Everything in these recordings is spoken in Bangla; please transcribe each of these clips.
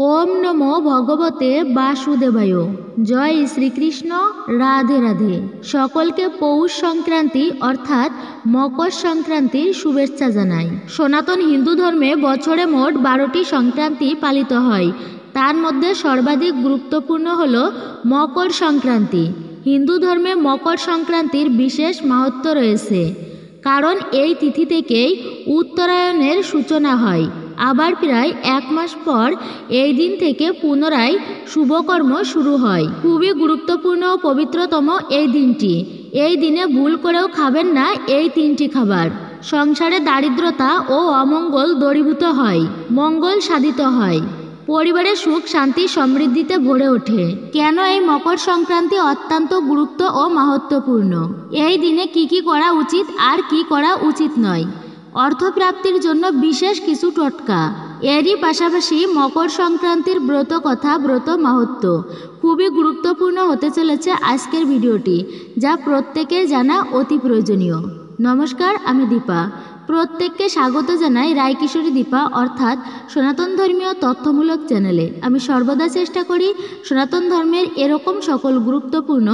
ওম নমো ভগবতে বাসুদেবায়। জয় শ্রীকৃষ্ণ। রাধে রাধে। সকলকে পৌষ সংক্রান্তি অর্থাৎ মকর সংক্রান্তির শুভেচ্ছা জানাই। সনাতন হিন্দু ধর্মে বছরে মোট 12টি সংক্রান্তি পালিত হয়। তার মধ্যে সর্বাধিক গুরুত্বপূর্ণ হল মকর সংক্রান্তি। হিন্দু ধর্মে মকর সংক্রান্তির বিশেষ মাহাত্ম্য রয়েছে, কারণ এই তিথি থেকেই উত্তরায়ণের সূচনা হয়। আবার প্রায় 1 মাস পর এই দিন থেকে পুনরায় শুভকর্ম শুরু হয়। খুবই গুরুত্বপূর্ণ ও পবিত্রতম এই দিনটি। এই দিনে ভুল করেও খাবেন না এই 3টি খাবার। সংসারে দারিদ্রতা ও অমঙ্গল দূরীভূত হয়, মঙ্গল সাধিত হয়, পরিবারে সুখ শান্তি সমৃদ্ধিতে ভরে ওঠে। কেন এই মকর সংক্রান্তি অত্যন্ত গুরুত্ব ও মাহাত্ম্যপূর্ণ? এই দিনে কি করা উচিত আর কি করা উচিত নয়, অর্থপ্রাপ্তির জন্য বিশেষ কিছু টোটকা, এরই পাশাপাশি মকর সংক্রান্তির ব্রত কথা, ব্রত মাহাত্ম্য খুবই গুরুত্বপূর্ণ হতে চলেছে আজকের ভিডিওটি, যা প্রত্যেকের জানা অতি প্রয়োজনীয়। নমস্কার, আমি দীপা। প্রত্যেককে স্বাগত জানাই রায়কিশোরী দীপা অর্থাৎ সনাতন ধর্মীয় তথ্যমূলক চ্যানেলে। আমি সর্বদা চেষ্টা করি সনাতন ধর্মের এরকম সকল গুরুত্বপূর্ণ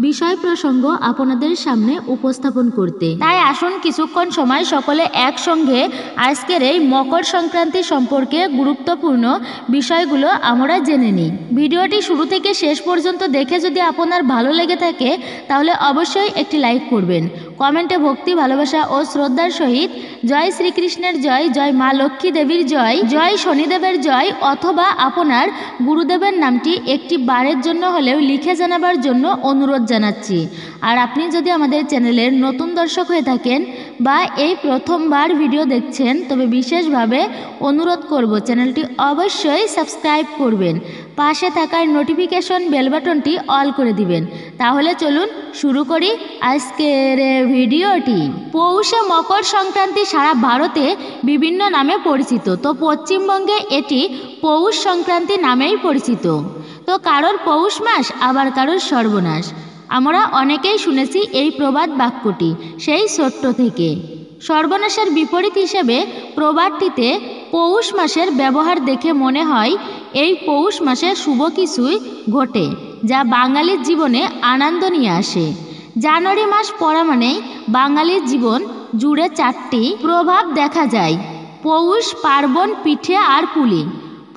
বিষয় প্রসঙ্গ আপনাদের সামনে উপস্থাপন করতে। তাই আসুন কিছুক্ষণ সময় সকলে একসঙ্গে আজকের এই মকর সংক্রান্তি সম্পর্কে গুরুত্বপূর্ণ বিষয়গুলো আমরা জেনে নিই। ভিডিওটি শুরু থেকে শেষ পর্যন্ত দেখে যদি আপনার ভালো লেগে থাকে তাহলে অবশ্যই একটি লাইক করবেন। কমেন্টে ভক্তি, ভালোবাসা ও শ্রদ্ধার সহিত জয় শ্রীকৃষ্ণের জয়, জয় মা লক্ষ্মী দেবীর জয়, জয় শনিদেবের জয় অথবা আপনার গুরুদেবের নামটি একটি বারের জন্য হলেও লিখে জানাবার জন্য অনুরোধ জানাচ্ছি। আর আপনি যদি আমাদের চ্যানেলের নতুন দর্শক হয়ে থাকেন বা এই প্রথমবার ভিডিও দেখছেন, তবে বিশেষভাবে অনুরোধ করব চ্যানেলটি অবশ্যই সাবস্ক্রাইব করবেন, পাশে থাকার নোটিফিকেশন বেল বাটনটি অল করে দিবেন। তাহলে চলুন শুরু করি আজকের ভিডিওটি। পৌষে মকর সংক্রান্তি সারা ভারতে বিভিন্ন নামে পরিচিত। তো পশ্চিমবঙ্গে এটি পৌষ সংক্রান্তি নামেই পরিচিত। তো কারোর পৌষ মাস, আবার কারোর সর্বনাশ। আমরা অনেকেই শুনেছি এই প্রবাদ বাক্যটি সেই ছোট্ট থেকে। সর্বনাশের বিপরীত হিসেবে প্রবাদটিতে পৌষ মাসের ব্যবহার দেখে মনে হয় এই পৌষ মাসে শুভ কিছুই ঘটে, যা বাঙালির জীবনে আনন্দ নিয়ে আসে। জানুয়ারি মাস পড়া মানেই বাঙালির জীবন জুড়ে 4টি প্রভাব দেখা যায়: পৌষ পার্বণ, পিঠে আর পুলি।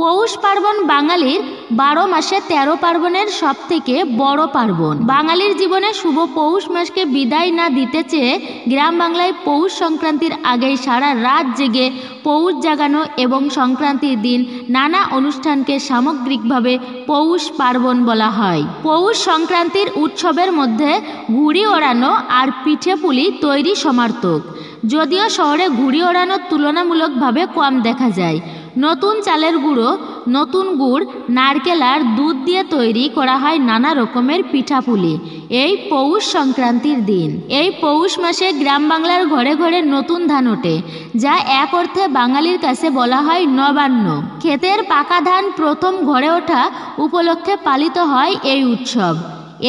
পৌষ পার্বণ বাঙালির 12 মাসে 13 পার্বণের সব থেকে বড় পার্বণ। বাঙালির জীবনে শুভ পৌষ মাসকে বিদায় না দিতে চেয়ে গ্রাম বাংলায় পৌষ সংক্রান্তির আগেই সারা রাত জেগে পৌষ জাগানো এবং সংক্রান্তির দিন নানা অনুষ্ঠানকে সামগ্রিকভাবে পৌষ পার্বণ বলা হয়। পৌষ সংক্রান্তির উৎসবের মধ্যে ঘুড়ি ওড়ানো আর পিঠে পুলি তৈরি সমার্থক, যদিও শহরে ঘুড়ি ওড়ানোর তুলনামূলকভাবে কম দেখা যায়। নতুন চালের গুঁড়ো, নতুন গুড়, নারকেল আর দুধ দিয়ে তৈরি করা হয় নানা রকমের পিঠাপুলি এই পৌষ সংক্রান্তির দিন। এই পৌষ মাসে গ্রাম বাংলার ঘরে ঘরে নতুন ধান ওঠে, যা এক অর্থে বাঙালির কাছে বলা হয় নবান্ন। ক্ষেতের পাকা ধান প্রথম ঘরে ওঠা উপলক্ষে পালিত হয় এই উৎসব।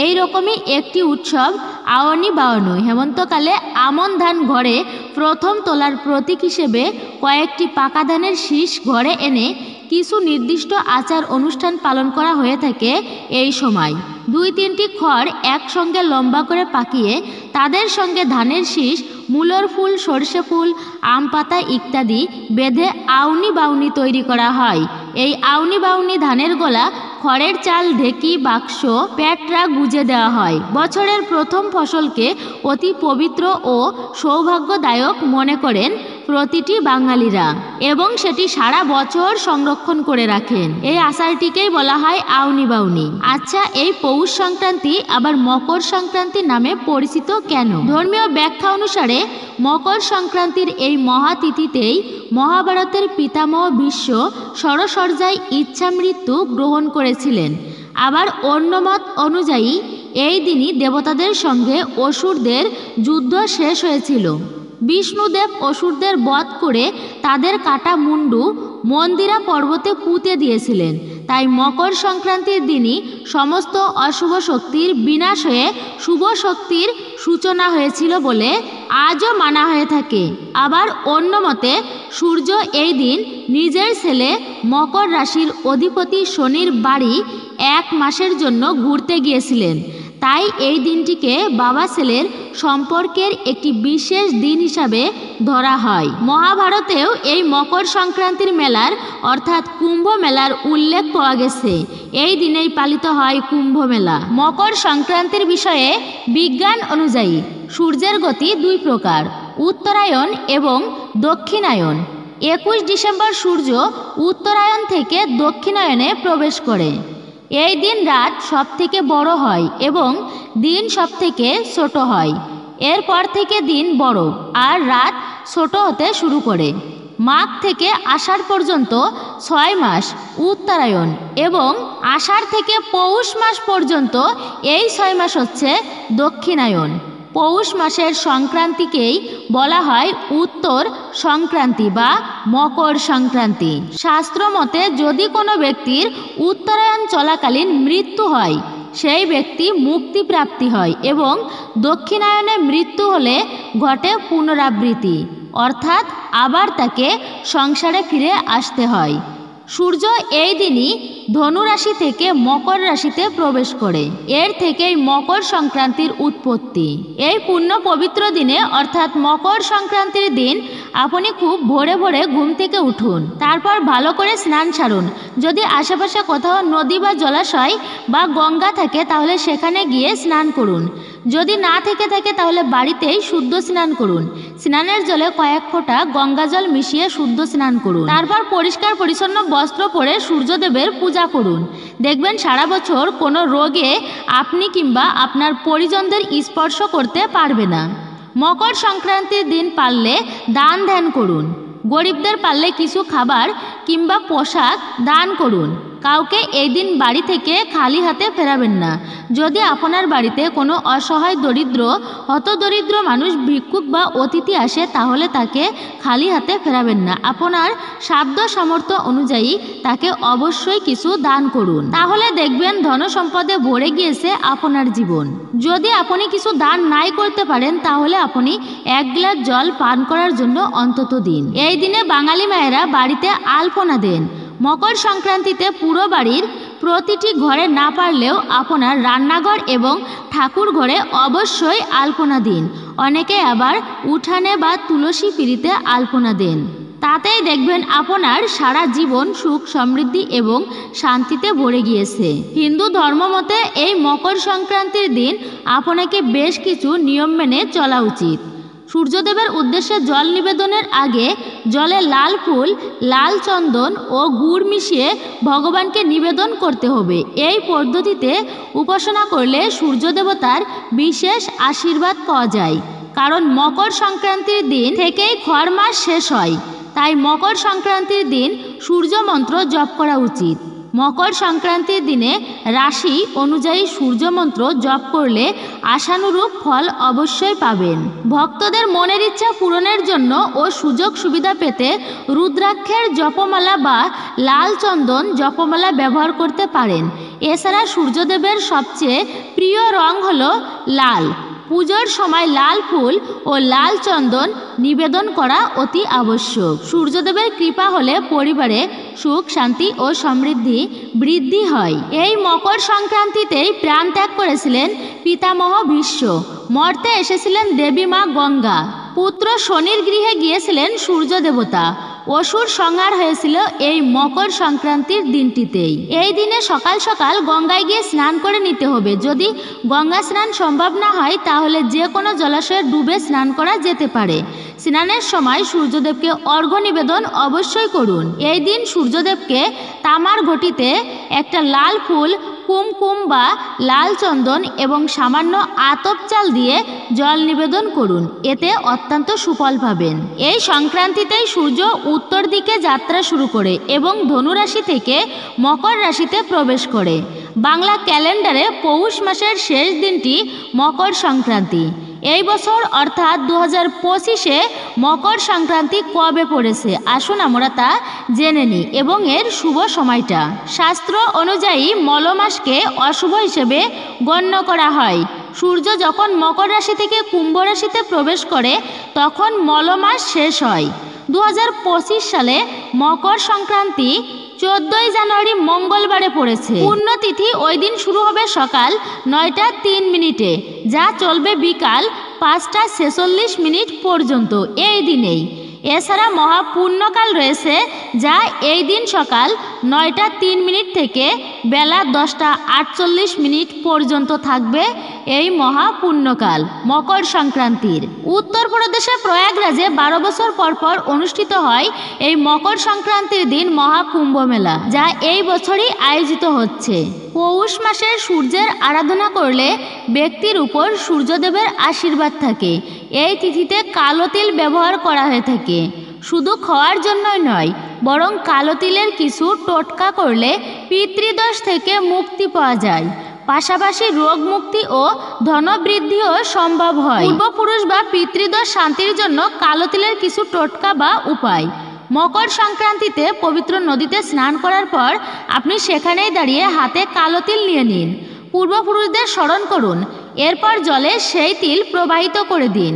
এই রকমই একটি উৎসব আওয়ানি বাওয়ানো। হেমন্তকালে আমন ধান ঘরে প্রথম তোলার প্রতীক হিসেবে কয়েকটি পাকা ধানের শীষ ঘরে এনে কিছু নির্দিষ্ট আচার অনুষ্ঠান পালন করা হয়ে থাকে। এই সময় 2-3টি খড় একসঙ্গে লম্বা করে পাকিয়ে তাদের সঙ্গে ধানের শীষ, মূলর ফুল, সর্ষে ফুল, আম পাতা ইত্যাদি বেঁধে আউনি বাউনি তৈরি করা হয়। এই আউনি বাউনি ধানের গোলা, খড়ের চাল, ঢেকি, বাক্স, প্যাটরা গুজে দেওয়া হয়। বছরের প্রথম ফসলকে অতি পবিত্র ও সৌভাগ্যদায়ক মনে করেন প্রতিটি বাঙালিরা এবং সেটি সারা বছর সংরক্ষণ করে রাখেন। এই আচারটিকেই বলা হয় আউনি বাউনি। আচ্ছা, এই পৌষ সংক্রান্তি আবার মকর সংক্রান্তি নামে পরিচিত কেন? ধর্মীয় ব্যাখ্যা অনুসারে মকর সংক্রান্তির এই মহাতিথিতেই মহাভারতের পিতামহ ভীষ্ম ষড়সজ্জায় ইচ্ছা মৃত্যু গ্রহণ করেছিলেন। আবার অন্য মত অনুযায়ী এই দিনই দেবতাদের সঙ্গে অসুরদের যুদ্ধ শেষ হয়েছিল। বিষ্ণুদেব অসুরদের বধ করে তাদের কাটা মুন্ডু মন্দিরা পর্বতে পুঁতে দিয়েছিলেন। তাই মকর সংক্রান্তির দিনই সমস্ত অশুভ শক্তির বিনাশ হয়ে শুভ শক্তির সূচনা হয়েছিল বলে আজও মানা হয়ে থাকে। আবার অন্য মতে সূর্য এই দিন নিজের ছেলে মকর রাশির অধিপতি শনির বাড়ি 1 মাসের জন্য ঘুরতে গিয়েছিলেন। তাই এই দিনটিকে বাবা ছেলের সম্পর্কের একটি বিশেষ দিন হিসাবে ধরা হয়। মহাভারতেও এই মকর সংক্রান্তির মেলার অর্থাৎ কুম্ভ মেলার উল্লেখ পাওয়া গেছে। এই দিনেই পালিত হয় কুম্ভ মেলা। মকর সংক্রান্তির বিষয়ে বিজ্ঞান অনুযায়ী সূর্যের গতি 2 প্রকার, উত্তরায়ণ এবং দক্ষিণায়ন। 21 ডিসেম্বর সূর্য উত্তরায়ণ থেকে দক্ষিণায়নে প্রবেশ করে। এই দিন রাত সবথেকে বড় হয় এবং দিন সবথেকে ছোট হয়। এরপর থেকে দিন বড় আর রাত ছোট হতে শুরু করে। মাঘ থেকে আষাঢ় পর্যন্ত 6 মাস উত্তরায়ণ এবং আষাঢ় থেকে পৌষ মাস পর্যন্ত এই 6 মাস হচ্ছে দক্ষিণায়ন। পৌষ মাসের সংক্রান্তিকেই বলা হয় উত্তর সংক্রান্তি বা মকর সংক্রান্তি। শাস্ত্র মতে যদি কোনো ব্যক্তির উত্তরায়ণ চলাকালীন মৃত্যু হয় সেই ব্যক্তি মুক্তি প্রাপ্তি হয় এবং দক্ষিণায়নে মৃত্যু হলে ঘটে পুনরাবৃত্তি, অর্থাৎ আবার তাকে সংসারে ফিরে আসতে হয়। সূর্য এই দিনই ধনু রাশি থেকে মকর রাশিতে প্রবেশ করে। এর থেকেই মকর সংক্রান্তির উৎপত্তি। এই পুণ্য পবিত্র দিনে অর্থাৎ মকর সংক্রান্তির দিন আপনি খুব ভোরে ভোরে ঘুম থেকে উঠুন, তারপর ভালো করে স্নান সারুন। যদি আশেপাশে কোথাও নদী বা জলাশয় বা গঙ্গা থাকে তাহলে সেখানে গিয়ে স্নান করুন। যদি না থেকে থাকে তাহলে বাড়িতেই শুদ্ধ স্নান করুন। স্নানের জলে কয়েক ফোঁটা গঙ্গা জল মিশিয়ে শুদ্ধ স্নান করুন। তারপর পরিষ্কার পরিচ্ছন্ন বস্ত্র পরে সূর্যদেবের পূজা করুন। দেখবেন সারা বছর কোনো রোগে আপনি কিংবা আপনার পরিজনদের স্পর্শ করতে পারবে না। মকর সংক্রান্তির দিন পারলে দান ধ্যান করুন। গরিবদের পারলে কিছু খাবার কিংবা পোশাক দান করুন। কাউকে এই দিন বাড়ি থেকে খালি হাতে ফেরাবেন না। যদি আপনার বাড়িতে কোনো অসহায় দরিদ্র হতদরিদ্র মানুষ ভিক্ষুক বা অতিথি আসে তাহলে তাকে খালি হাতে ফেরাবেন না। আপনার সাধ্য সামর্থ্য অনুযায়ী তাকে অবশ্যই কিছু দান করুন, তাহলে দেখবেন ধন সম্পদে ভরে গিয়েছে আপনার জীবন। যদি আপনি কিছু দান নাই করতে পারেন তাহলে আপনি 1 গ্লাস জল পান করার জন্য অন্তত দিন। এই দিনে বাঙালি মায়েরা বাড়িতে আলপনা দেন। মকর সংক্রান্তিতে পুরো বাড়ির প্রতিটি ঘরে না পারলেও আপনার রান্নাঘর এবং ঠাকুর ঘরে অবশ্যই আলপনা দিন। অনেকে আবার উঠানে বা তুলসী পিঁড়িতে আলপনা দেন। তাতেই দেখবেন আপনার সারা জীবন সুখ সমৃদ্ধি এবং শান্তিতে ভরে গিয়েছে। হিন্দু ধর্ম মতে এই মকর সংক্রান্তির দিন আপনাকে বেশ কিছু নিয়ম মেনে চলা উচিত। সূর্যদেবের উদ্দেশ্যে জল নিবেদনের আগে জলে লাল ফুল, লাল চন্দন ও গুড় মিশিয়ে ভগবানকে নিবেদন করতে হবে। এই পদ্ধতিতে উপাসনা করলে সূর্য দেবতার বিশেষ আশীর্বাদ পাওয়া যায়। কারণ মকর সংক্রান্তির দিন থেকেই খর মাস শেষ হয়, তাই মকর সংক্রান্তির দিন সূর্য মন্ত্র জপ করা উচিত। মকর সংক্রান্তির দিনে রাশি অনুযায়ী সূর্য মন্ত্র জপ করলে আশানুরূপ ফল অবশ্যই পাবেন। ভক্তদের মনের ইচ্ছা পূরণের জন্য ও সুযোগ সুবিধা পেতে রুদ্রাক্ষের জপমালা বা লাল চন্দন জপমালা ব্যবহার করতে পারেন। এছাড়া সূর্যদেবের সবচেয়ে প্রিয় রং হলো লাল। পুজোর সময় লাল ফুল ও লাল চন্দন নিবেদন করা অতি আবশ্যক। সূর্যদেবের কৃপা হলে পরিবারে সুখ শান্তি ও সমৃদ্ধি বৃদ্ধি হয়। এই মকর সংক্রান্তিতেই প্রাণ ত্যাগ করেছিলেন পিতামহ ভীষ্ম। মর্তে এসেছিলেন দেবী মা গঙ্গা। পুত্র শনির গৃহে গিয়েছিলেন সূর্য দেবতা। অসুর সংহার হয়েছিল এই মকর সংক্রান্তির দিনটিতেই। এই দিনে সকাল সকাল গঙ্গায় গিয়ে স্নান করে নিতে হবে। যদি গঙ্গা স্নান সম্ভব না হয় তাহলে যে কোনো জলাশয়ে ডুবে স্নান করা যেতে পারে। স্নানের সময় সূর্যদেবকে অর্ঘ্য নিবেদন অবশ্যই করুন। এই দিন সূর্যদেবকে তামার ঘটিতে একটা লাল ফুল, কুমকুম বা লাল চন্দন এবং সামান্য আতপ চাল দিয়ে জল নিবেদন করুন। এতে অত্যন্ত সুফল পাবেন। এই সংক্রান্তিতেই সূর্য উত্তর দিকে যাত্রা শুরু করে এবং ধনু রাশি থেকে মকর রাশিতে প্রবেশ করে। বাংলা ক্যালেন্ডারে পৌষ মাসের শেষ দিনটি মকর সংক্রান্তি। এই বছর অর্থাৎ 2025-এ মকর সংক্রান্তি কবে পড়েছে আসুন আমরা তা জেনে নিই এবং এর শুভ সময়টা। শাস্ত্র অনুযায়ী মল মাসকে অশুভ হিসেবে গণ্য করা হয়। সূর্য যখন মকর রাশি থেকে কুম্ভ রাশিতে প্রবেশ করে তখন মল মাস শেষ হয়। 2025 সালে মকর সংক্রান্তি 14ই জানুয়ারি মঙ্গলবারে পড়েছে। পুণ্যতিথি ওই দিন শুরু হবে সকাল 9:03 যা চলবে বিকাল 5:46 পর্যন্ত এই দিনেই। এছাড়া মহাপুণ্যকাল রয়েছে যা এই দিন সকাল 9:03 থেকে বেলা 10:48 পর্যন্ত থাকবে এই মহাপুণ্যকাল মকর সংক্রান্তির। উত্তরপ্রদেশের প্রয়াগরাজে 12 বছর পর পর অনুষ্ঠিত হয় এই মকর সংক্রান্তির দিন মহাকুম্ভ মেলা, যা এই বছরই আয়োজিত হচ্ছে। পৌষ মাসের সূর্যের আরাধনা করলে ব্যক্তির উপর সূর্যদেবের আশীর্বাদ থাকে। এই তিথিতে কালো তিল ব্যবহার করা হয়ে থাকে। শুধু খাওয়ার জন্যই নয়, বরং কালো তিলের কিছু টোটকা করলে পিতৃদোষ থেকে মুক্তি পাওয়া যায়। পাশাপাশি রোগ মুক্তি ও ধনবৃদ্ধিও সম্ভব হয়। পূর্বপুরুষ বা পিতৃদোষ শান্তির জন্য কালো তিলের কিছু টোটকা বা উপায়। মকর সংক্রান্তিতে পবিত্র নদীতে স্নান করার পর আপনি সেখানেই দাঁড়িয়ে হাতে কালো তিল নিয়ে নিন। পূর্বপুরুষদের স্মরণ করুন, এরপর জলে সেই তিল প্রবাহিত করে দিন।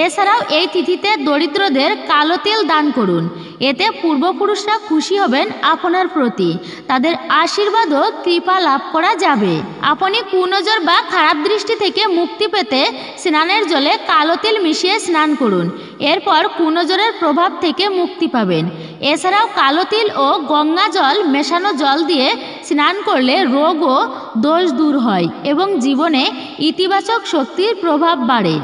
এছাড়াও এই তিথিতে দরিদ্রদের কালো তিল দান করুন। এতে পূর্বপুরুষরা খুশি হবেন আপনার প্রতি, তাদের আশীর্বাদ ও কৃপা লাভ করা যাবে। আপনি কুনজর বা খারাপ দৃষ্টি থেকে মুক্তি পেতে স্নানের জলে কালো তিল মিশিয়ে স্নান করুন। এরপর কুনজরের প্রভাব থেকে মুক্তি পাবেন। এছাড়াও কালো তিল ও গঙ্গা জল মেশানো জল দিয়ে স্নান করলে রোগ ও দোষ দূর হয় এবং জীবনে ইতিবাচক শক্তির প্রভাব বাড়ে,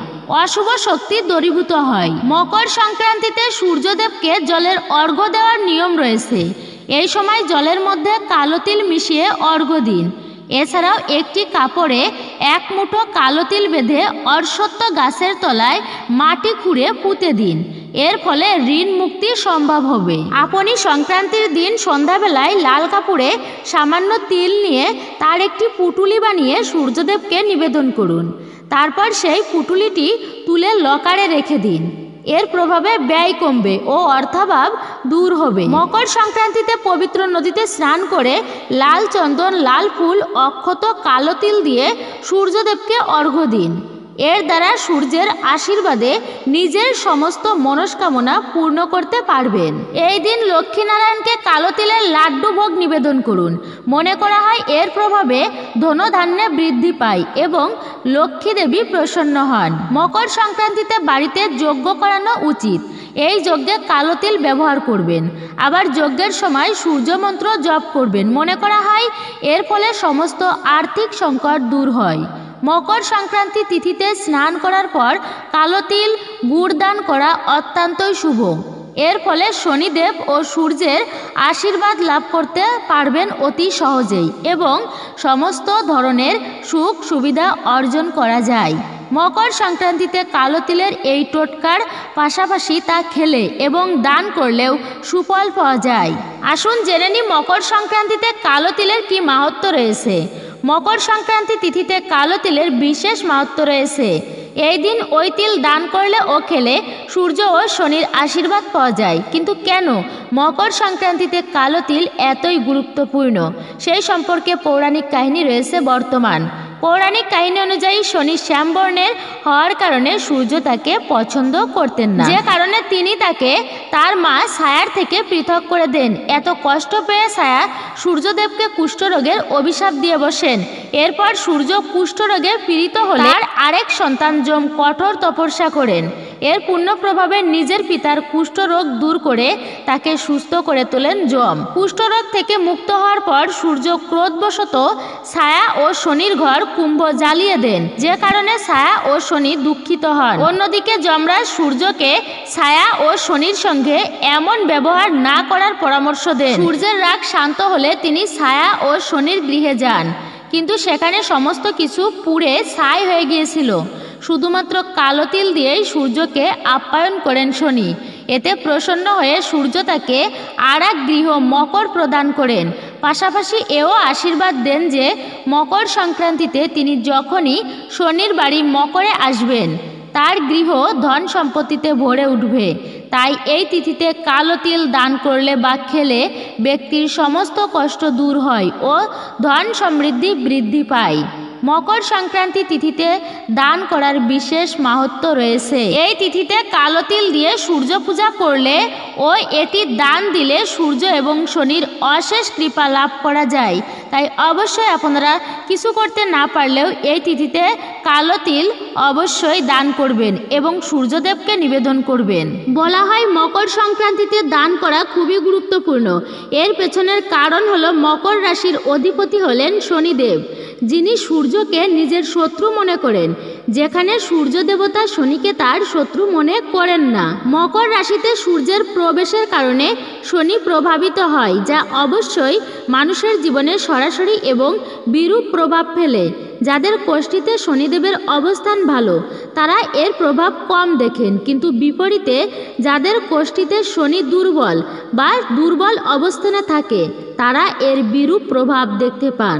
অশুভ শক্তি দূরীভূত হয়। মকর সংক্রান্তিতে সূর্যদেবকে জলের অর্ঘ্য দেওয়ার নিয়ম রয়েছে। এই সময় জলের মধ্যে কালো তিল মিশিয়ে অর্ঘ্য দিন। এছাড়াও একটি কাপড়ে 1 মুঠো কালো তিল বেঁধে অশ্বত্থ গাছের তলায় মাটি খুঁড়ে পুঁতে দিন। এর ফলে ঋণ মুক্তি সম্ভব হবে। আপনি সংক্রান্তির দিন সন্ধ্যাবেলায় লাল কাপড়ে সামান্য তিল নিয়ে তার একটি পুটুলি বানিয়ে সূর্যদেবকে নিবেদন করুন। তারপর সেই পুটুলিটি তুলে লকারে রেখে দিন। এর প্রভাবে ব্যয় কমবে ও অর্থাভাব দূর হবে। মকর সংক্রান্তিতে পবিত্র নদীতে স্নান করে লাল চন্দন, লাল ফুল, অক্ষত, কালো তিল দিয়ে সূর্যদেবকে অর্ঘ্য দিন। এর দ্বারা সূর্যের আশীর্বাদে নিজের সমস্ত মনস্কামনা পূর্ণ করতে পারবেন। এই দিন লক্ষ্মীনারায়ণকে কালো তিলের লাড্ডু ভোগ নিবেদন করুন। মনে করা হয় এর প্রভাবে ধনধান্যে বৃদ্ধি পায় এবং লক্ষ্মী দেবী প্রসন্ন হন। মকর সংক্রান্তিতে বাড়িতে যজ্ঞ করানো উচিত। এই যজ্ঞে কালো তিল ব্যবহার করবেন। আবার যজ্ঞের সময় সূর্য মন্ত্র জপ করবেন। মনে করা হয় এর ফলে সমস্ত আর্থিক সংকট দূর হয়। মকর সংক্রান্তি তিথিতে স্নান করার পর কালো তিল, গুড় দান করা অত্যন্তই শুভ। এর ফলে শনিদেব ও সূর্যের আশীর্বাদ লাভ করতে পারবেন অতি সহজেই এবং সমস্ত ধরনের সুখ সুবিধা অর্জন করা যায়। মকর সংক্রান্তিতে কালো তিলের এই টোটকার পাশাপাশি তা খেলে এবং দান করলেও সুফল পাওয়া যায়। আসুন জেনে নিই মকর সংক্রান্তিতে কালো তিলের কি মাহাত্ম্য রয়েছে। মকর সংক্রান্তি তিথিতে কালো তিলের বিশেষ মাহাত্ম্য রয়েছে। এই দিন ওই তিল দান করলে ও খেলে সূর্য ও শনির আশীর্বাদ পাওয়া যায়। কিন্তু কেন মকর সংক্রান্তিতে কালো তিল এতই গুরুত্বপূর্ণ, সেই সম্পর্কে পৌরাণিক কাহিনী রয়েছে বর্তমান। পৌরাণিক কাহিনী অনুযায়ী শনি শ্যামবর্ণের হওয়ার কারণে সূর্য তাকে পছন্দ করতেন না, যে কারণে তিনি তাকে তার মা ছায়ার থেকে পৃথক করে দেন। এত কষ্ট পেয়ে ছায়া সূর্যদেবকে কুষ্ঠরোগের অভিশাপ দিয়ে বসেন। এরপর সূর্য কুষ্ঠরোগে পীড়িত হলে তার আরেক সন্তান যম কঠোর তপস্যা করেন। এর পুণ্য প্রভাবে নিজের পিতার কুষ্ঠরোগ দূর করে তাকে সুস্থ করে তোলেন যম। কুষ্ঠরোগ থেকে মুক্ত হওয়ার পর সূর্য ক্রোধবশত ছায়া ও শনির ঘর কুম্ভ জ্বালিয়ে দেন, যে কারণে ছায়া ও শনি দুঃখিত হন। অন্যদিকে যমরাজ সূর্যকে ছায়া ও শনির সঙ্গে এমন ব্যবহার না করার পরামর্শ দেন। সূর্যের রাগ শান্ত হলে তিনি ছায়া ও শনির গৃহে যান, কিন্তু সেখানে সমস্ত কিছু পুড়ে ছাই হয়ে গিয়েছিল। শুধুমাত্র কালো তিল দিয়েই সূর্যকে আপ্যায়ন করেন শনি। এতে প্রসন্ন হয়ে সূর্য তাকে আর এক গৃহ মকর প্রদান করেন। পাশাপাশি এও আশীর্বাদ দেন যে মকর সংক্রান্তিতে তিনি যখনই শনির বাড়ি মকরে আসবেন তার গৃহ ধন সম্পত্তিতে ভরে উঠবে। তাই এই তিথিতে কালো তিল দান করলে বা খেলে ব্যক্তির সমস্ত কষ্ট দূর হয় ও ধন সমৃদ্ধি বৃদ্ধি পায়। মকর সংক্রান্তি তিথিতে দান করার বিশেষ মাহাত্ম্য রয়েছে। এই তিথিতে কালো তিল দিয়ে সূর্য পূজা করলে ও এটি দান দিলে সূর্য এবং শনির অশেষ কৃপা লাভ করা যায়। তাই অবশ্যই আপনারা কিছু করতে না পারলেও এই তিথিতে কালো তিল অবশ্যই দান করবেন এবং সূর্যদেবকে নিবেদন করবেন। বলা হয় মকর সংক্রান্তিতে দান করা খুবই গুরুত্বপূর্ণ। এর পেছনের কারণ হলো মকর রাশির অধিপতি হলেন শনিদেব, যিনি সূর্যকে নিজের শত্রু মনে করেন, যেখানে সূর্য দেবতা শনিকে তার শত্রু মনে করেন না। মকর রাশিতে সূর্যের প্রবেশের কারণে শনি প্রভাবিত হয়, যা অবশ্যই মানুষের জীবনে সরাসরি এবং বিরূপ প্রভাব ফেলে। যাদের কোষ্ঠীতে শনিদেবের অবস্থান ভালো তারা এর প্রভাব কম দেখেন, কিন্তু বিপরীতে যাদের কোষ্ঠীতে শনি দুর্বল বা দুর্বল অবস্থানে থাকে তারা এর বিরূপ প্রভাব দেখতে পান,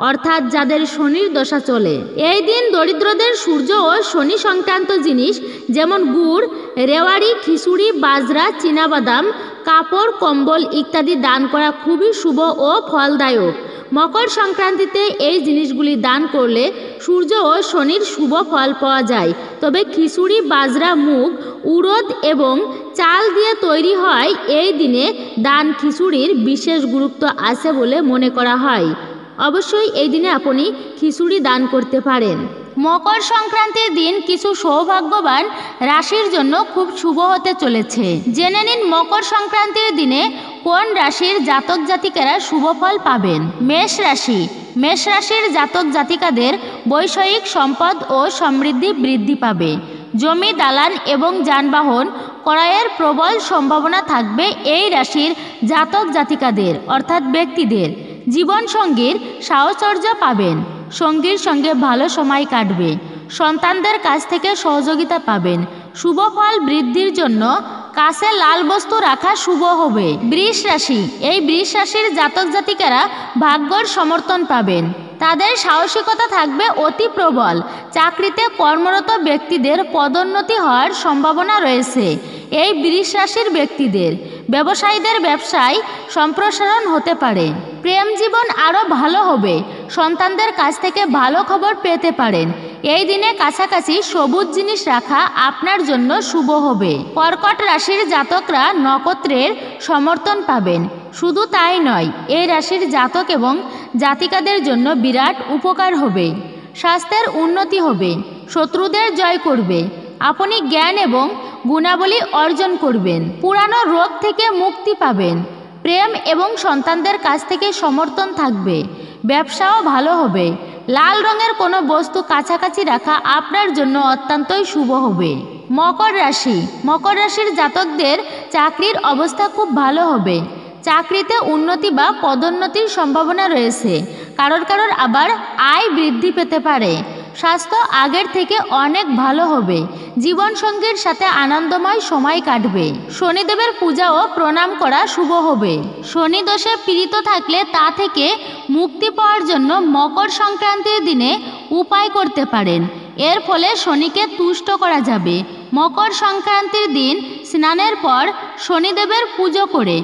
অর্থাৎ যাদের শনির দশা চলে। এই দিন দরিদ্রদের সূর্য ও শনি সংক্রান্ত জিনিস যেমন গুড়, রেওয়াড়ি, খিচুড়ি, বাজরা, চীনাবাদাম, কাপড়, কম্বল ইত্যাদি দান করা খুবই শুভ ও ফলদায়ক। মকর সংক্রান্তিতে এই জিনিসগুলি দান করলে সূর্য ও শনির শুভ ফল পাওয়া যায়। তবে খিচুড়ি, বাজরা, মুগ, উড়দ এবং চাল দিয়ে তৈরি হয় এই দিনে দান খিচুড়ির বিশেষ গুরুত্ব আছে বলে মনে করা হয়। অবশ্যই এই দিনে আপনি খিচুড়ি দান করতে পারেন। মকর সংক্রান্তির দিন কিছু সৌভাগ্যবান রাশির জন্য খুব শুভ হতে চলেছে। জেনে নিন মকর সংক্রান্তির দিনে কোন রাশির জাতক জাতিকারা শুভ ফল পাবেন। মেষ রাশি। মেষ রাশির জাতক জাতিকাদের বৈষয়িক সম্পদ ও সমৃদ্ধি বৃদ্ধি পাবে। জমি, দালান এবং যানবাহন ক্রয়ের প্রবল সম্ভাবনা থাকবে এই রাশির জাতক জাতিকাদের, অর্থাৎ ব্যক্তিদের। জীবনসঙ্গীর সাহচর্য পাবেন। সঙ্গীর সঙ্গে ভালো সময় কাটবে। সন্তানদের কাছ থেকে সহযোগিতা পাবেন। শুভ ফল বৃদ্ধির জন্য কাছে লাল বস্তু রাখা শুভ হবে। বৃষ রাশি। এই বৃষ রাশির জাতক জাতিকারা ভাগ্যর সমর্থন পাবেন। তাদের সাহসিকতা থাকবে অতি প্রবল। চাকরিতে কর্মরত ব্যক্তিদের পদোন্নতি হওয়ার সম্ভাবনা রয়েছে। এই বৃষ রাশির ব্যক্তিদের ব্যবসায়ীদের ব্যবসায় সম্প্রসারণ হতে পারে। প্রেম জীবন আরও ভালো হবে। সন্তানদের কাছ থেকে ভালো খবর পেতে পারেন। এই দিনে কাছাকাছি সবুজ জিনিস রাখা আপনার জন্য শুভ হবে। কর্কট রাশির জাতকরা নক্ষত্রের সমর্থন পাবেন। শুধু তাই নয়, এই রাশির জাতক এবং জাতিকাদের জন্য বিরাট উপকার হবে। স্বাস্থ্যের উন্নতি হবে। শত্রুদের জয় করবে। আপনি জ্ঞান এবং গুণাবলী অর্জন করবেন। পুরানো রোগ থেকে মুক্তি পাবেন। প্রেম এবং সন্তানদের কাছ থেকে সমর্থন থাকবে। ব্যবসাও ভালো হবে। লাল রঙের কোনো বস্তু কাছাকাছি রাখা আপনার জন্য অত্যন্তই শুভ হবে। মকর রাশি। মকর রাশির জাতকদের চাকরির অবস্থা খুব ভালো হবে। চাকরিতে উন্নতি বা পদোন্নতির সম্ভাবনা রয়েছে। কারোর আবার আয় বৃদ্ধি পেতে পারে। স্বাস্থ্য আগের থেকে অনেক ভালো হবে। জীবনসঙ্গীর সাথে আনন্দময় সময় কাটবে। শনিদেবের পূজা ও প্রণাম করা শুভ হবে। শনি দোষে পীড়িত থাকলে তা থেকে মুক্তি পাওয়ার জন্য মকর সংক্রান্তির দিনে উপায় করতে পারেন। এর ফলে শনিকে তুষ্ট করা যাবে। মকর সংক্রান্তির দিন স্নানের পর শনিদেবের পুজো করে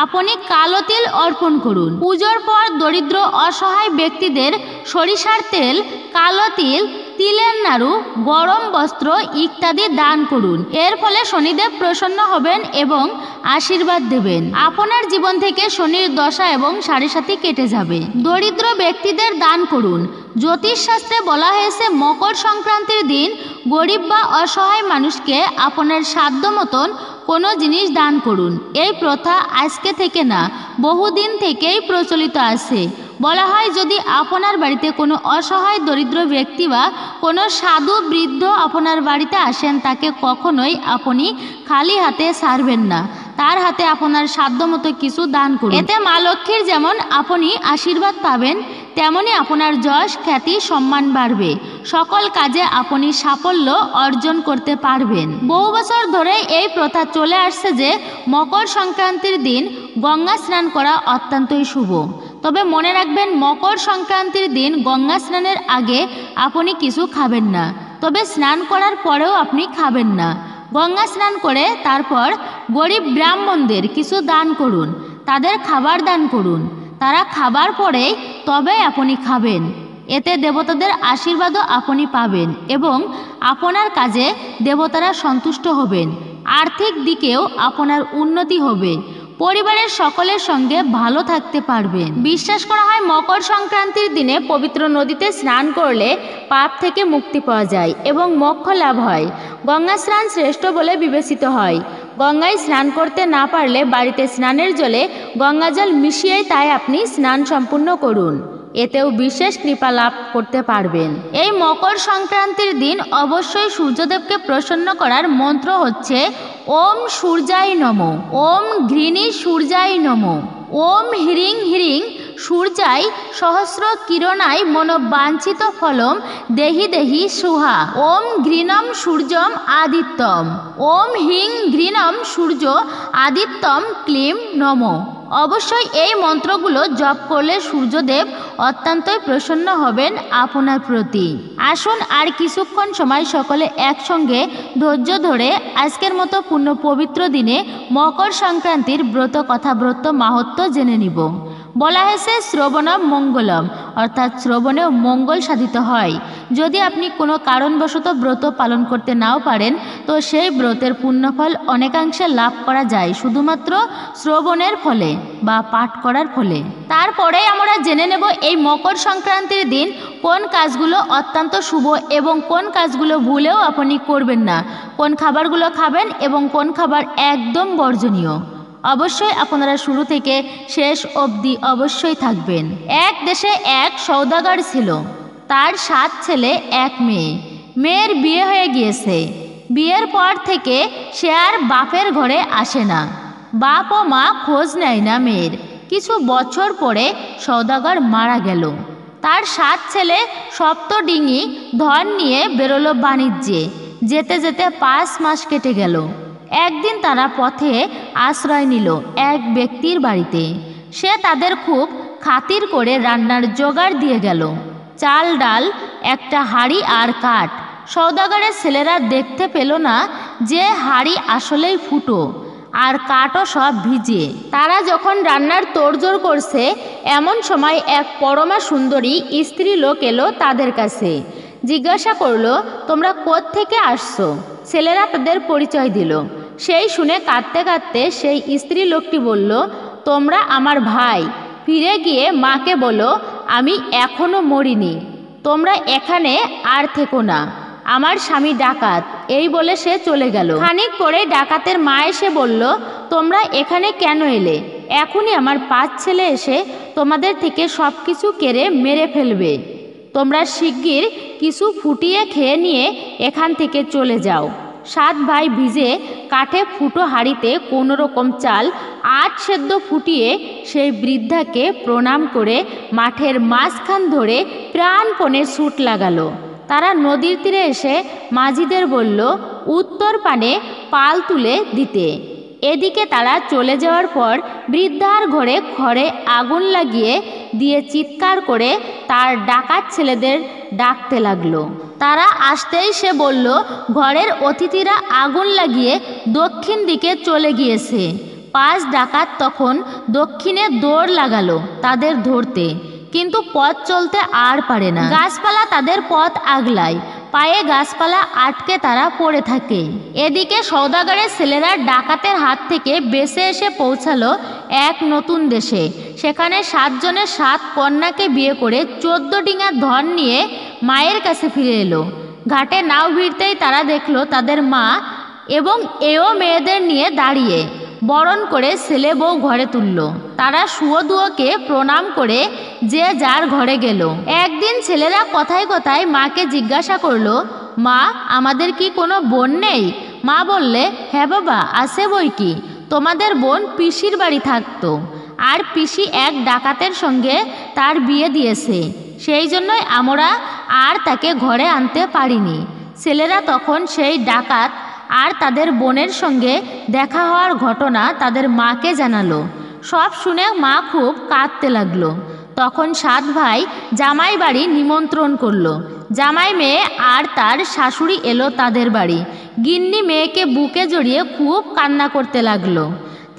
আপনি কালো তিল অর্পণ করুন। পুজোর পর দরিদ্র অসহায় ব্যক্তিদের সরিষার তেল, কালো তিল, তিলের নাড়ু, গরম বস্ত্র ইত্যাদি দান করুন। এর ফলে শনিদেব প্রসন্ন হবেন এবং আশীর্বাদ দেবেন। আপনার জীবন থেকে শনির দশা এবং সাড়ে কেটে যাবে। দরিদ্র ব্যক্তিদের দান করুন। জ্যোতিষশাস্ত্রে বলা হয়েছে মকর সংক্রান্তির দিন গরিব বা অসহায় মানুষকে আপনার সাধ্য মতন কোনো জিনিস দান করুন। এই প্রথা আজকে থেকে না, বহুদিন থেকেই প্রচলিত আছে। বলা হয় যদি আপনার বাড়িতে কোনো অসহায় দরিদ্র ব্যক্তি বা কোনো সাধু বৃদ্ধ আপনার বাড়িতে আসেন, তাকে কখনোই আপনি খালি হাতে ছাড়বেন না। তার হাতে আপনার সাধ্যমতো কিছু দান করুন। এতে মা লক্ষ্মীর যেমন আপনি আশীর্বাদ পাবেন, তেমনি আপনার যশ, খ্যাতি, সম্মান বাড়বে। সকল কাজে আপনি সাফল্য অর্জন করতে পারবেন। বহু বছর ধরে এই প্রথা চলে আসছে যে মকর সংক্রান্তির দিন গঙ্গা স্নান করা অত্যন্তই শুভ। তবে মনে রাখবেন, মকর সংক্রান্তির দিন গঙ্গা স্নানের আগে আপনি কিছু খাবেন না। তবে স্নান করার পরেও আপনি খাবেন না। গঙ্গা স্নান করে তারপর গরিব ব্রাহ্মণদের কিছু দান করুন। তাদের খাবার দান করুন। তারা খাবার পরেই তবে আপনি খাবেন। এতে দেবতাদের আশীর্বাদও আপনি পাবেন এবং আপনার কাজে দেবতারা সন্তুষ্ট হবেন। আর্থিক দিকেও আপনার উন্নতি হবে। পরিবারের সকলের সঙ্গে ভালো থাকতে পারবেন। বিশ্বাস করা হয় মকর সংক্রান্তির দিনে পবিত্র নদীতে স্নান করলে পাপ থেকে মুক্তি পাওয়া যায় এবং মোক্ষ লাভ হয়। গঙ্গা স্নান শ্রেষ্ঠ বলে বিবেচিত হয়। গঙ্গায় স্নান করতে না পারলে বাড়িতে স্নানের জলে গঙ্গাজল মিশিয়েই তাই আপনি স্নান সম্পূর্ণ করুন, এতেও বিশেষ কৃপা লাভ করতে পারবেন। এই মকর সংক্রান্তির দিন অবশ্যই সূর্যদেবকে প্রসন্ন করার মন্ত্র হচ্ছে ওম সূর্যায় নমঃ, ওম ঘৃণী সূর্যায় নমঃ, ওম হ্রিং হ্রিং সূর্যায় সহস্র কিরণায় মনোবাঞ্ছিত ফলম দেহি দেহি সুহা, ওম ঘৃণম সূর্যম আদিত্যম, ওম হিং ঘৃণম সূর্য আদিত্যম ক্লিম নমঃ। অবশ্যই এই মন্ত্রগুলো জপ করলে সূর্যদেব অত্যন্তই প্রসন্ন হবেন আপনার প্রতি। আসুন আর কিছুক্ষণ সময় সকলে একসঙ্গে ধৈর্য ধরে আজকের মতো পূর্ণ পবিত্র দিনে মকর সংক্রান্তির ব্রত কথা ব্রত মাহাত্ম্য জেনে নিব। বলা হয়েছে শ্রবণম মঙ্গলম, অর্থাৎ শ্রবণেও মঙ্গল সাধিত হয়। যদি আপনি কোনো কারণবশত ব্রত পালন করতে নাও পারেন তো সেই ব্রতের পুণ্যফল অনেকাংশে লাভ করা যায় শুধুমাত্র শ্রবণের ফলে বা পাঠ করার ফলে। তারপরে আমরা জেনে নেব এই মকর সংক্রান্তির দিন কোন কাজগুলো অত্যন্ত শুভ এবং কোন কাজগুলো ভুলেও আপনি করবেন না, কোন খাবারগুলো খাবেন এবং কোন খাবার একদম বর্জনীয়। অবশ্যই আপনারা শুরু থেকে শেষ অবধি অবশ্যই থাকবেন। এক দেশে এক সওদাগর ছিল, তার 7 ছেলে 1 মেয়ে। মেয়ের বিয়ে হয়ে গিয়েছে। বিয়ের পর থেকে সে আর বাপের ঘরে আসে না। বাপ ও মা খোঁজ নেয় না মেয়ের। কিছু বছর পরে সওদাগর মারা গেল। তার 7 ছেলে সপ্তডিঙি ধন নিয়ে বেরোলো বাণিজ্যে। যেতে যেতে 5 মাস কেটে গেল। একদিন তারা পথে আশ্রয় নিল এক ব্যক্তির বাড়িতে। সে তাদের খুব খাতির করে রান্নার জোগাড় দিয়ে গেল। চাল ডাল, একটা হাঁড়ি আর কাঠ। সওদাগরের ছেলেরা দেখতে পেল না যে হাঁড়ি আসলেই ফুটো আর কাঠও সব ভিজে। তারা যখন রান্নার তোড়জোড় করছে এমন সময় এক পরমা সুন্দরী স্ত্রী লোক এলো তাদের কাছে। জিজ্ঞাসা করলো, তোমরা কোত্থেকে আসছো? ছেলেরা তাদের পরিচয় দিল। সেই শুনে কাঁদতে কাঁদতে সেই স্ত্রী লোকটি বলল, তোমরা আমার ভাই। ফিরে গিয়ে মাকে বলো আমি এখনো মরিনি, তোমরা এখানে আর থেকো না, আমার স্বামী ডাকাত। এই বলে সে চলে গেল। খানিক পরে ডাকাতের মা এসে বলল, তোমরা এখানে কেন এলে? এখনই আমার 5 ছেলে এসে তোমাদের থেকে সব কিছু কেড়ে মেরে ফেলবে। তোমরা শিগগির কিছু ফুটিয়ে খেয়ে নিয়ে এখান থেকে চলে যাও। 7 ভাই ভিজে কাঠে ফুটো হাঁড়িতে কোনো রকম চাল 8 সেদ্ধ ফুটিয়ে সেই বৃদ্ধাকে প্রণাম করে মাঠের মাঝখান ধরে প্রাণপণে ছুট লাগালো। তারা নদীর তীরে এসে মাঝিদের বলল উত্তর পানে পাল তুলে দিতে। এদিকে তারা চলে যাওয়ার পর বৃদ্ধার ঘরে খড়ে আগুন লাগিয়ে দিয়ে চিৎকার করে তার ডাকাত ছেলেদের ডাকতে লাগলো। তারা আসতেই সে বলল, ঘরের অতিথিরা আগুন লাগিয়ে দক্ষিণ দিকে চলে গিয়েছে। 5 ডাকাত তখন দক্ষিণে দৌড় লাগালো তাদের ধরতে, কিন্তু পথ চলতে আর পারে না। গাছপালা তাদের পথ আগলায়, পায়ে গাছপালা আটকে তারা পড়ে থাকে। এদিকে সওদাগরের ছেলেরা ডাকাতের হাত থেকে বেঁচে এসে পৌঁছালো এক নতুন দেশে। সেখানে 7 জনের 7 কন্যাকে বিয়ে করে 14 ডিঙা ধন নিয়ে মায়ের কাছে ফিরে এলো। ঘাটে নাও ভিড়তেই তারা দেখলো তাদের মা এবং এও মেয়েদের নিয়ে দাঁড়িয়ে বরণ করে ছেলে বউ ঘরে তুলল। তারা সুয়দুয়োকে প্রণাম করে যে যার ঘরে গেল। একদিন ছেলেরা কথায় কথায় মাকে জিজ্ঞাসা করলো, মা আমাদের কি কোনো বোন নেই? মা বললে, হ্যাঁ বাবা আছে বই কি, তোমাদের বোন পিসির বাড়ি থাকতো, আর পিসি এক ডাকাতের সঙ্গে তার বিয়ে দিয়েছে, সেই জন্যই আমরা আর তাকে ঘরে আনতে পারিনি। ছেলেরা তখন সেই ডাকাত আর তাদের বোনের সঙ্গে দেখা হওয়ার ঘটনা তাদের মাকে জানালো। সব শুনে মা খুব কাঁদতে লাগলো। তখন 7 ভাই জামাই বাড়ি নিমন্ত্রণ করলো। জামাই মেয়ে আর তার শাশুড়ি এলো তাদের বাড়ি। গিন্নি মেয়েকে বুকে জড়িয়ে খুব কান্না করতে লাগলো।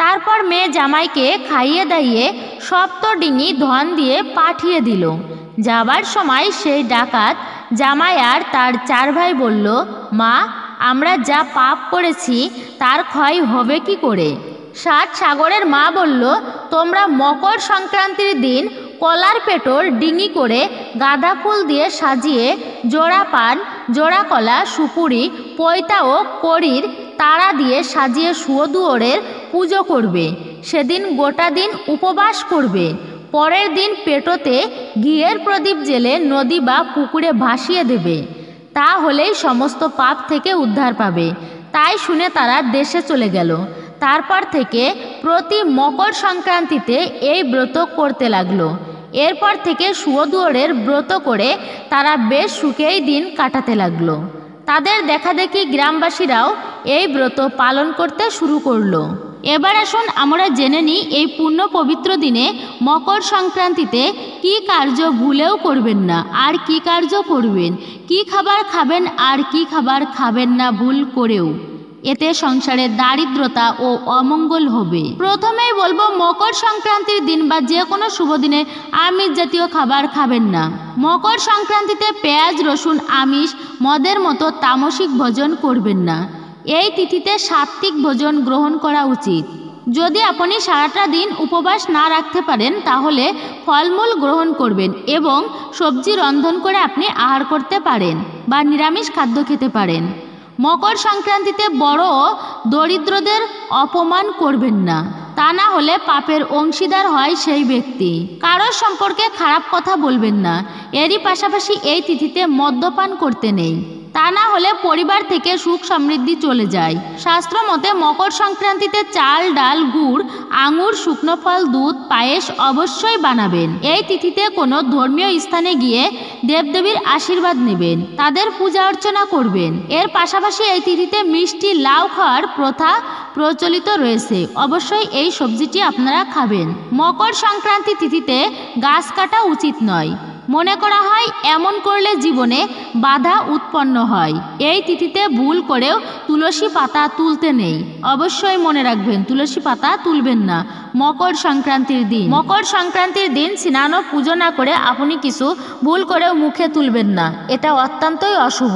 তারপর মেয়ে জামাইকে খাইয়ে দাইয়ে সপ্তডিঙি ধন দিয়ে পাঠিয়ে দিল। যাবার সময় সেই ডাকাত জামাই আর তার 4 ভাই বলল, মা, আমরা যা পাপ করেছি তার ক্ষয় হবে কি করে? 7 সাগরের মা বলল, তোমরা মকর সংক্রান্তির দিন কলার পেটোর ডিঙি করে গাঁদা ফুল দিয়ে সাজিয়ে জোড়া পান, জোড়া কলা, সুপুরি, পয়তা ও কড়ির তারা দিয়ে সাজিয়ে শুয়োদুয়োরের পুজো করবে। সেদিন গোটা দিন উপবাস করবে। পরের দিন পেটোতে ঘিয়ের প্রদীপ জেলে নদী বা পুকুরে ভাসিয়ে দেবে। তা হলেই সমস্ত পাপ থেকে উদ্ধার পাবে। তাই শুনে তারা দেশে চলে গেল। তারপর থেকে প্রতি মকর সংক্রান্তিতে এই ব্রত করতে লাগলো। এরপর থেকে শুয়োদুয়োরের ব্রত করে তারা বেশ সুখেই দিন কাটাতে লাগলো। তাদের দেখাদেখি গ্রামবাসীরাও এই ব্রত পালন করতে শুরু করলো। এবার আসুন আমরা জেনে নিই এই পূর্ণ পবিত্র দিনে মকর সংক্রান্তিতে কি কার্য ভুলেও করবেন না আর কি কার্য করবেন, কি খাবার খাবেন আর কি খাবার খাবেন না ভুল করেও। এতে সংসারে দারিদ্রতা ও অমঙ্গল হবে। প্রথমেই বলবো, মকর সংক্রান্তির দিন বা যে কোনো শুভ দিনে আমিষ জাতীয় খাবার খাবেন না। মকর সংক্রান্তিতে পেঁয়াজ, রসুন, আমিষ, মদের মতো তামসিক ভোজন করবেন না। এই তিথিতে সাত্ত্বিক ভোজন গ্রহণ করা উচিত। যদি আপনি সারাটা দিন উপবাস না রাখতে পারেন তাহলে ফলমূল গ্রহণ করবেন এবং সবজি রন্ধন করে আপনি আহার করতে পারেন বা নিরামিষ খাদ্য খেতে পারেন। মকর সংক্রান্তিতে বড় ও দরিদ্রদের অপমান করবেন না, তা না হলে পাপের অংশীদার হয় সেই ব্যক্তি। কারোর সম্পর্কে খারাপ কথা বলবেন না। এরই পাশাপাশি এই তিথিতে মদ্যপান করতে নেই, তা না হলে পরিবার থেকে সুখ সমৃদ্ধি চলে যায়। শাস্ত্র মতে মকর সংক্রান্তিতে চাল, ডাল, গুড়, আঙুর, শুকনো ফল, দুধ, পায়েস অবশ্যই বানাবেন। এই তিথিতে কোনো ধর্মীয় স্থানে গিয়ে দেবদেবীর আশীর্বাদ নেবেন, তাদের পূজা অর্চনা করবেন। এর পাশাপাশি এই তিথিতে মিষ্টি লাউ খাওয়ার প্রথা প্রচলিত রয়েছে। অবশ্যই এই সবজিটি আপনারা খাবেন। মকর সংক্রান্তি তিথিতে গাছ কাটা উচিত নয়। মনে করা হয় এমন করলে জীবনে বাধা উৎপন্ন হয়। এই তিথিতে ভুল করেও তুলসী পাতা তুলতে নেই। অবশ্যই মনে রাখবেন, তুলসী পাতা তুলবেন না মকর সংক্রান্তির দিন। মকর সংক্রান্তির দিন স্নান ও পুজো না করে আপনি কিছু ভুল করেও মুখে তুলবেন না, এটা অত্যন্তই অশুভ।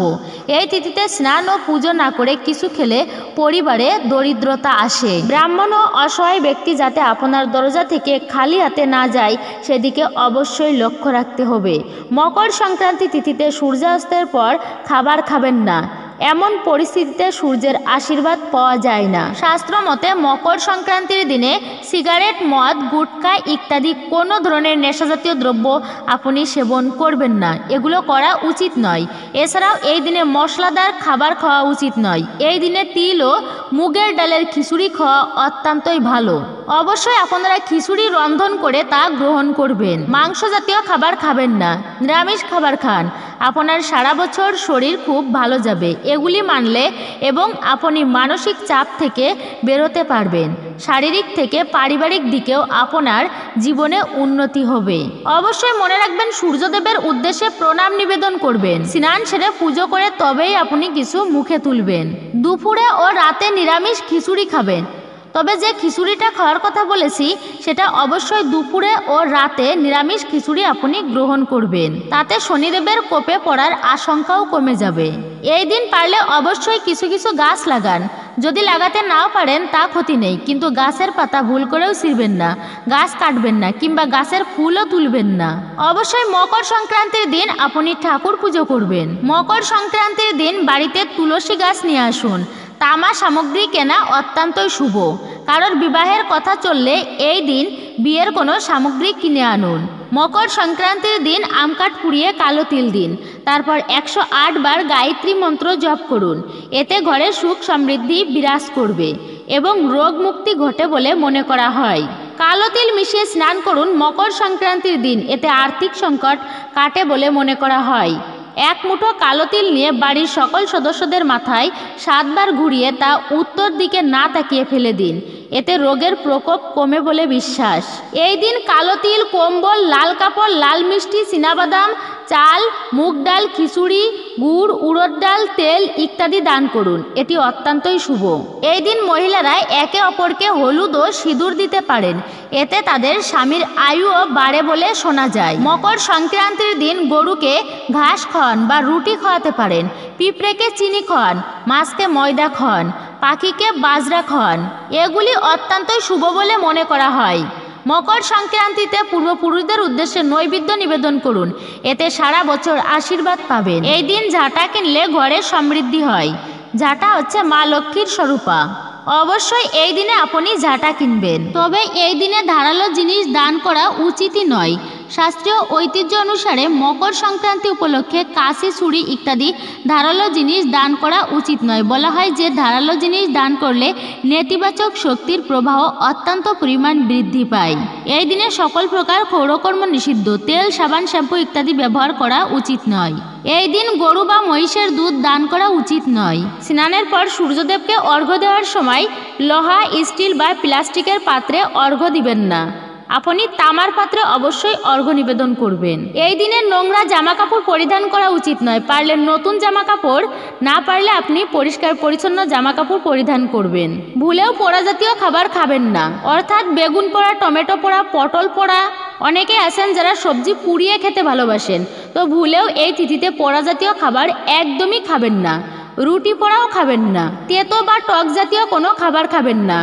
এই তিথিতে স্নান ও পুজো না করে কিছু খেলে পরিবারে দরিদ্রতা আসে। ব্রাহ্মণ ও অসহায় ব্যক্তি যাতে আপনার দরজা থেকে খালি হাতে না যায় সেদিকে অবশ্যই লক্ষ্য রাখতে হবে। মকর সংক্রান্তি তিথিতে সূর্যাস্তের পর খাবার খাবেন না। এমন পরিস্থিতিতে সূর্যের আশীর্বাদ পাওয়া যায় না। শাস্ত্র মতে মকর সংক্রান্তির দিনে সিগারেট, মদ, গুটখা ইত্যাদি কোনো ধরনের নেশাজাতীয় দ্রব্য আপনি সেবন করবেন না, এগুলো করা উচিত নয়। এছাড়াও এই দিনে মশলাদার খাবার খাওয়া উচিত নয়। এই দিনে তিল ও মুগের ডালের খিচুড়ি খাওয়া অত্যন্তই ভালো। অবশ্যই আপনারা খিচুড়ি রন্ধন করে তা গ্রহণ করবেন। মাংস জাতীয় খাবার খাবেন না, নিরামিষ খাবার খান। আপনার সারা বছর শরীর খুব ভালো যাবে এগুলি মানলে, এবং আপনি মানসিক চাপ থেকে বেরোতে পারবেন। শারীরিক থেকে পারিবারিক দিকেও আপনার জীবনে উন্নতি হবে। অবশ্যই মনে রাখবেন, সূর্যদেবের উদ্দেশ্যে প্রণাম নিবেদন করবেন। স্নান সেরে পুজো করে তবেই আপনি কিছু মুখে তুলবেন। দুপুরে ও রাতে নিরামিষ খিচুড়ি খাবেন। তবে যে খিচুড়িটা খাওয়ার কথা বলেছি সেটা অবশ্যই দুপুরে ও রাতে নিরামিষ খিচুড়ি আপনি গ্রহণ করবেন। তাতে শনিদেবের কোপে পড়ার আশঙ্কাও কমে যাবে। এই দিন পারলে অবশ্যই কিছু কিছু গাছ লাগান। যদি লাগাতে নাও পারেন তা ক্ষতি নেই, কিন্তু গাছের পাতা ভুল করেও ছিঁড়বেন না, গাছ কাটবেন না কিংবা গাছের ফুলও তুলবেন না। অবশ্যই মকর সংক্রান্তির দিন আপনি ঠাকুর পুজো করবেন। মকর সংক্রান্তির দিন বাড়িতে তুলসী গাছ নিয়ে আসুন। তামা সামগ্রী কেনা অত্যন্তই শুভ। কারোর বিবাহের কথা চললে এই দিন বিয়ের কোনো সামগ্রী কিনে আনুন। মকর সংক্রান্তির দিন আম কাঠ পুড়িয়ে কালো তিল দিন। তারপর 108 বার গায়ত্রী মন্ত্র জপ করুন। এতে ঘরে সুখ সমৃদ্ধি বিরাজ করবে এবং রোগ মুক্তি ঘটে বলে মনে করা হয়। কালো তিল মিশিয়ে স্নান করুন মকর সংক্রান্তির দিন, এতে আর্থিক সংকট কাটে বলে মনে করা হয়। 1 মুঠো কালো তিল নিয়ে বাড়ির সকল সদস্যদের মাথায় 7 বার ঘুরিয়ে তা উত্তর দিকে না তাকিয়ে ফেলে দিন। এতে রোগের প্রকোপ কমে বলে বিশ্বাস। এই দিন কালো তিল, কম্বল, লাল কাপড়, লাল মিষ্টি, চীনাবাদাম, চাল, মুগ ডাল, খিচুড়ি, গুড়, উড়দ ডাল, তেল ইত্যাদি দান করুন, এটি অত্যন্তই শুভ। এই দিন মহিলারা একে অপরকে হলুদ ও সিঁদুর দিতে পারেন, এতে তাদের স্বামীর আয়ুও বাড়ে বলে শোনা যায়। মকর সংক্রান্তির দিন গরুকে ঘাস খাওয়ান বা রুটি খাওয়াতে পারেন, পিঁপড়েকে চিনি খাওয়ান, মাছকে ময়দা খাওয়ান, পাখিকে বাজরা খাওয়ান, এগুলি অত্যন্তই শুভ বলে মনে করা হয়। মকর সংক্রান্তিতে পূর্বপুরুষদের উদ্দেশ্যে নৈবেদ্য নিবেদন করুন, এতে সারা বছর আশীর্বাদ পাবেন। এই দিন ঝাঁটা কিনলে ঘরে সমৃদ্ধি হয়। ঝাঁটা হচ্ছে মা লক্ষ্মীর স্বরূপা। অবশ্যই এই দিনে আপনি ঝাঁটা কিনবেন, তবে এই দিনে ধারালো জিনিস দান করা উচিতই নয়। শাস্ত্রীয় ঐতিহ্য অনুসারে মকর সংক্রান্তি উপলক্ষে কাশি, ছুরি ইত্যাদি ধারালো জিনিস দান করা উচিত নয়। বলা হয় যে ধারালো জিনিস দান করলে নেতিবাচক শক্তির প্রবাহ অত্যন্ত পরিমাণ বৃদ্ধি পায়। এই দিনে সকল প্রকার ক্ষৌরকর্ম নিষিদ্ধ। তেল, সাবান, শ্যাম্পু ইত্যাদি ব্যবহার করা উচিত নয়। এই দিন গরু বা মহিষের দুধ দান করা উচিত নয়। স্নানের পর সূর্যদেবকে অর্ঘ্য দেওয়ার সময় লোহা, স্টিল বা প্লাস্টিকের পাত্রে অর্ঘ্য দিবেন না, আপনি তামার পাত্রে অবশ্যই অর্ঘ্য নিবেদন করবেন। এই দিনে নোংরা জামা কাপড় পরিধান করা উচিত নয়। পারলে নতুন জামা কাপড়, না পারলে আপনি পরিষ্কার পরিচ্ছন্ন জামা কাপড় পরিধান করবেন। ভুলেও পোড়া জাতীয় খাবার খাবেন না, অর্থাৎ বেগুন পোড়া, টমেটো পোড়া, পটল পোড়া। অনেকে আছেন যারা সবজি পুড়িয়ে খেতে ভালোবাসেন, তো ভুলেও এই তিথিতে পোড়া জাতীয় খাবার একদমই খাবেন না। রুটি পোড়াও খাবেন না। তেতো বা টক জাতীয় কোনো খাবার খাবেন না।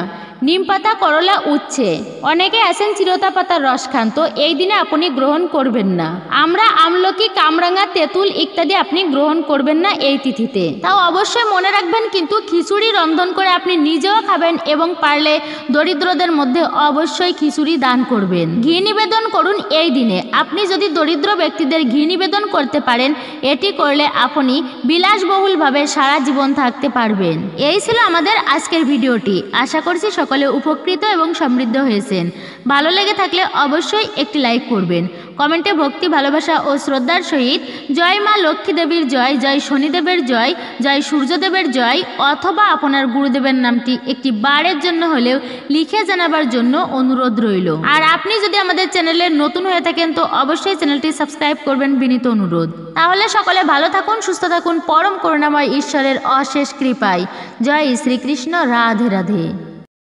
নিম পাতা, করলা, উচ্ছে। অনেকে আছেন চিরতা পাতার রস খান, তো এই দিনে আপনি গ্রহণ করবেন না। আমরা আমলকি, কামরাঙা, তেঁতুল ইত্যাদি আপনি গ্রহণ করবেন না এই তিথিতে। তাও অবশ্যই মনে রাখবেন কিন্তু খিচুড়ি রন্ধন করে আপনি নিজেও খাবেন এবং পারলে দরিদ্রদের মধ্যে অবশ্যই খিচুড়ি দান করবেন। ঘি নিবেদন করুন এই দিনে। আপনি যদি দরিদ্র ব্যক্তিদের ঘি নিবেদন করতে পারেন, এটি করলে আপনি বিলাসবহুলভাবে সারা জীবন থাকতে পারবেন। এই ছিল আমাদের আজকের ভিডিওটি। আশা করছি সকলে উপকৃত এবং সমৃদ্ধ হয়েছেন। ভালো লেগে থাকলে অবশ্যই একটি লাইক করবেন। কমেন্টে ভক্তি, ভালোবাসা ও শ্রদ্ধার সহিত জয় মা লক্ষ্মী দেবীর জয়, জয় শনিদেবের জয়, জয় সূর্যদেবের জয় অথবা আপনার গুরুদেবের নামটি একটি বারের জন্য হলেও লিখে জানাবার জন্য অনুরোধ রইল। আর আপনি যদি আমাদের চ্যানেলে নতুন হয়ে থাকেন তো অবশ্যই চ্যানেলটি সাবস্ক্রাইব করবেন, বিনীত অনুরোধ। তাহলে সকলে ভালো থাকুন, সুস্থ থাকুন, পরম করুণাময় ঈশ্বরের অশেষ কৃপায়। জয় শ্রীকৃষ্ণ। রাধে রাধে।